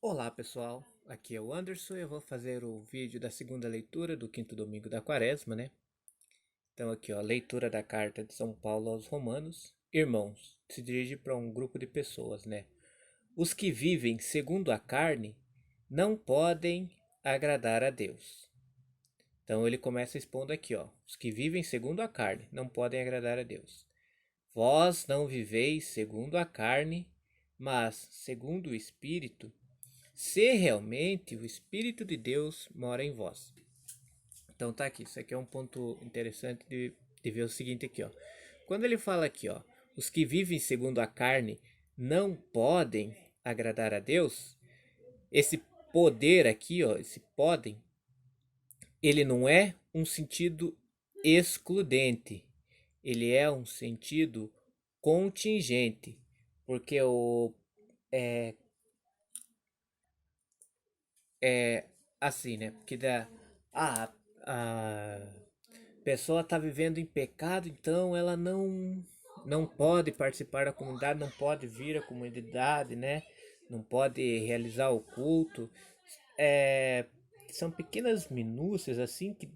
Olá pessoal, aqui é o Anderson e eu vou fazer o vídeo da segunda leitura do quinto domingo da quaresma, né? Então aqui ó, leitura da carta de São Paulo aos Romanos. Irmãos, se dirige para um grupo de pessoas, né? Os que vivem segundo a carne não podem agradar a Deus. Então ele começa expondo aqui ó, os que vivem segundo a carne não podem agradar a Deus. Vós não viveis segundo a carne, mas segundo o Espírito, se realmente o Espírito de Deus mora em vós. Então tá aqui, isso aqui é um ponto interessante de ver o seguinte aqui, ó. Quando ele fala aqui, ó, os que vivem segundo a carne não podem agradar a Deus, esse poder aqui, ó, esse podem, ele não é um sentido excludente, ele é um sentido contingente, porque o é, é assim, né? Porque a pessoa está vivendo em pecado, então ela não pode participar da comunidade, não pode vir à comunidade, né? Não pode realizar o culto. É, são pequenas minúcias assim que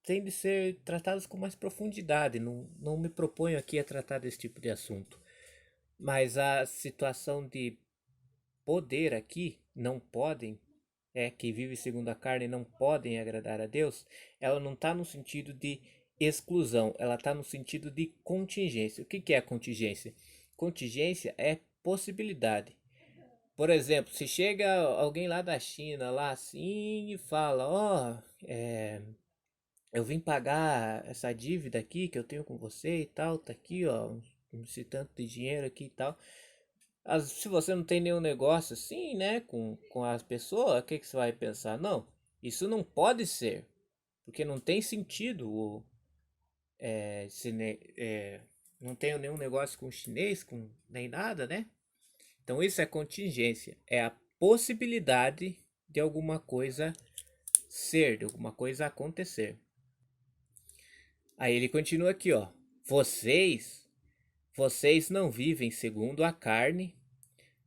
têm de ser tratadas com mais profundidade. Não me proponho aqui a tratar desse tipo de assunto. Mas a situação de poder aqui, não podem, que vive segundo a carne não podem agradar a Deus, ela não está no sentido de exclusão, ela está no sentido de contingência. O que é a contingência? Contingência é possibilidade. Por exemplo, se chega alguém lá da China, lá assim, e fala, ó, eu vim pagar essa dívida aqui que eu tenho com você e tal, tá aqui, ó, esse tanto de dinheiro aqui e tal. Se você não tem nenhum negócio assim, né, com as pessoas, o que você vai pensar? Não, isso não pode ser, porque não tem sentido. Não tenho nenhum negócio com chinês, com nem nada, né? Então isso é contingência, é a possibilidade de alguma coisa ser, de alguma coisa acontecer. Aí ele continua aqui, ó. Vocês não vivem segundo a carne,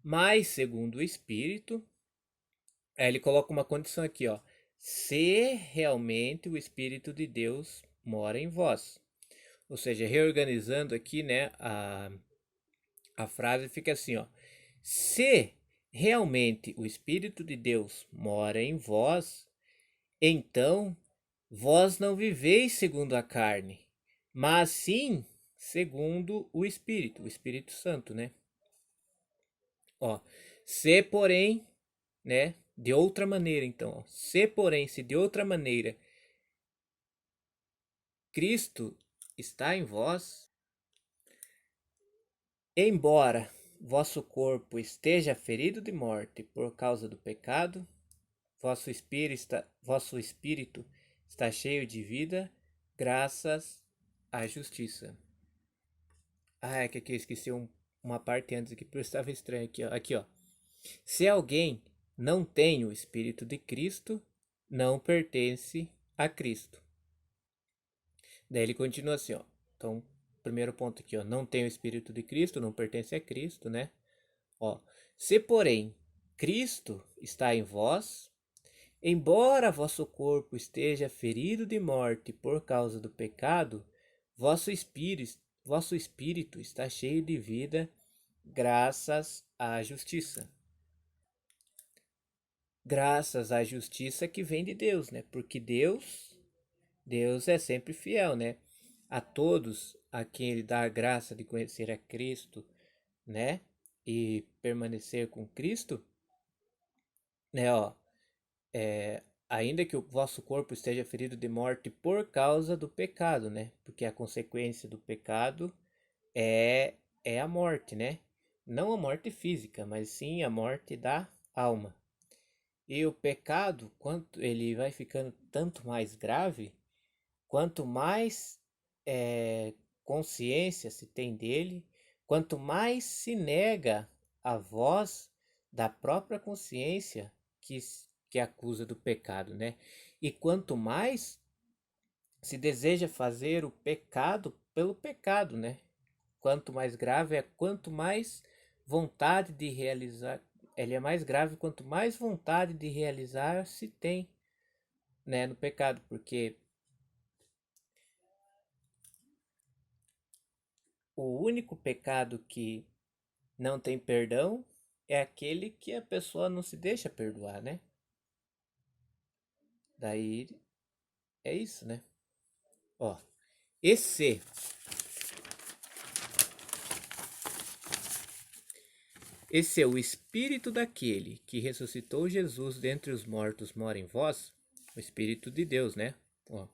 mas segundo o Espírito. Aí ele coloca uma condição aqui, ó. Se realmente o Espírito de Deus mora em vós. Ou seja, reorganizando aqui, né, a frase fica assim, ó. Se realmente o Espírito de Deus mora em vós, então vós não viveis segundo a carne, mas sim segundo o Espírito Santo, né? Ó, se porém, né, de outra maneira, então, ó, se porém, se de outra maneira Cristo está em vós, embora vosso corpo esteja ferido de morte por causa do pecado, vosso espírito está cheio de vida, graças à justiça. Ah, é que aqui eu esqueci uma parte antes aqui, porque estava estranho aqui, ó. Aqui, ó. Se alguém não tem o Espírito de Cristo, não pertence a Cristo. Daí ele continua assim, ó. Então, primeiro ponto aqui, ó. Não tem o Espírito de Cristo, não pertence a Cristo, né? Ó. Se, porém, Cristo está em vós, embora vosso corpo esteja ferido de morte por causa do pecado, vosso espírito está cheio de vida, graças à justiça. Graças à justiça que vem de Deus, né? Porque Deus é sempre fiel, né? A todos a quem ele dá a graça de conhecer a Cristo, né? E permanecer com Cristo, né? Ó, ainda que o vosso corpo esteja ferido de morte por causa do pecado, né? Porque a consequência do pecado é, é a morte, né? Não a morte física, mas sim a morte da alma. E o pecado, quanto ele vai ficando tanto mais grave, quanto mais consciência se tem dele, quanto mais se nega a voz da própria consciência que acusa do pecado, né? E quanto mais se deseja fazer o pecado pelo pecado, né? Quanto mais grave é, quanto mais vontade de realizar. ele é mais grave quanto mais vontade de realizar se tem, né, no pecado, porque o único pecado que não tem perdão é aquele que a pessoa não se deixa perdoar, né? Daí é isso, né? Ó, esse esse é o espírito daquele que ressuscitou Jesus dentre os mortos mora em vós, o espírito de Deus, né? Ó.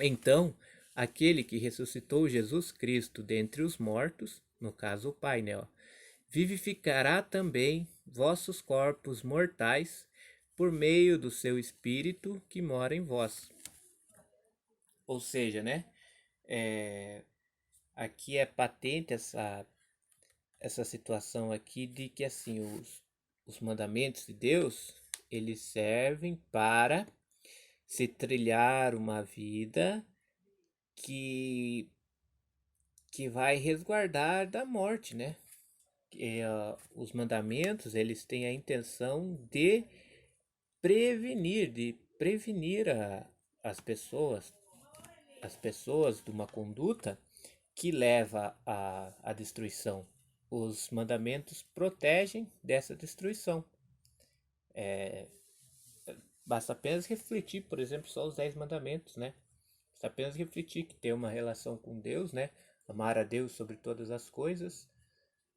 Então, aquele que ressuscitou Jesus Cristo dentre os mortos, no caso o Pai, né? Ó, vivificará também vossos corpos mortais por meio do seu espírito que mora em vós. Ou seja, né? É, aqui é patente essa situação aqui de que assim os mandamentos de Deus eles servem para se trilhar uma vida que que vai resguardar da morte, né? Os mandamentos eles têm a intenção de prevenir as pessoas de uma conduta que leva à destruição. Os mandamentos protegem dessa destruição. Basta apenas refletir, por exemplo, só os 10 mandamentos, né? Basta apenas refletir que tem uma relação com Deus, né? Amar a Deus sobre todas as coisas.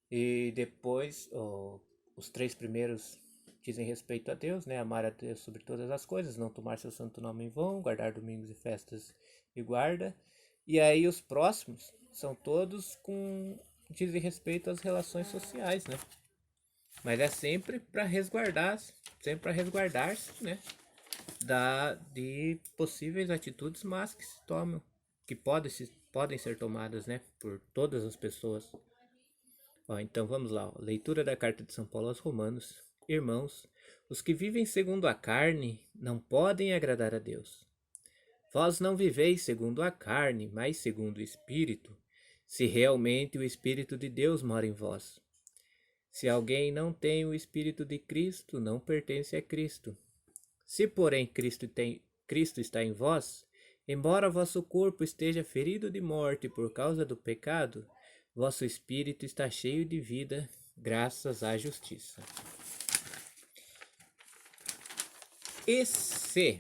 E depois, os três primeiros dizem respeito a Deus, né? Amar a Deus sobre todas as coisas, não tomar seu santo nome em vão, guardar domingos e festas e guarda. E aí os próximos são todos com dizem respeito às relações sociais, né? Mas é sempre para resguardar-se, né? De possíveis atitudes más que se tomam, que podem ser tomadas, né? Por todas as pessoas. Ó, então vamos lá, ó. Leitura da carta de São Paulo aos Romanos. Irmãos, os que vivem segundo a carne não podem agradar a Deus. Vós não viveis segundo a carne, mas segundo o Espírito, se realmente o Espírito de Deus mora em vós. Se alguém não tem o Espírito de Cristo, não pertence a Cristo. Se, porém, Cristo está em vós, embora vosso corpo esteja ferido de morte por causa do pecado, vosso espírito está cheio de vida, graças à justiça. E se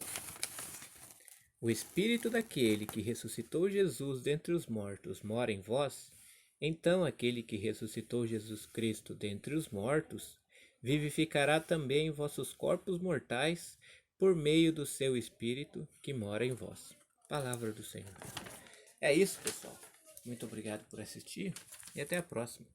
o espírito daquele que ressuscitou Jesus dentre os mortos mora em vós, então aquele que ressuscitou Jesus Cristo dentre os mortos vivificará também vossos corpos mortais por meio do seu espírito que mora em vós. Palavra do Senhor. É isso, pessoal. Muito obrigado por assistir e até a próxima.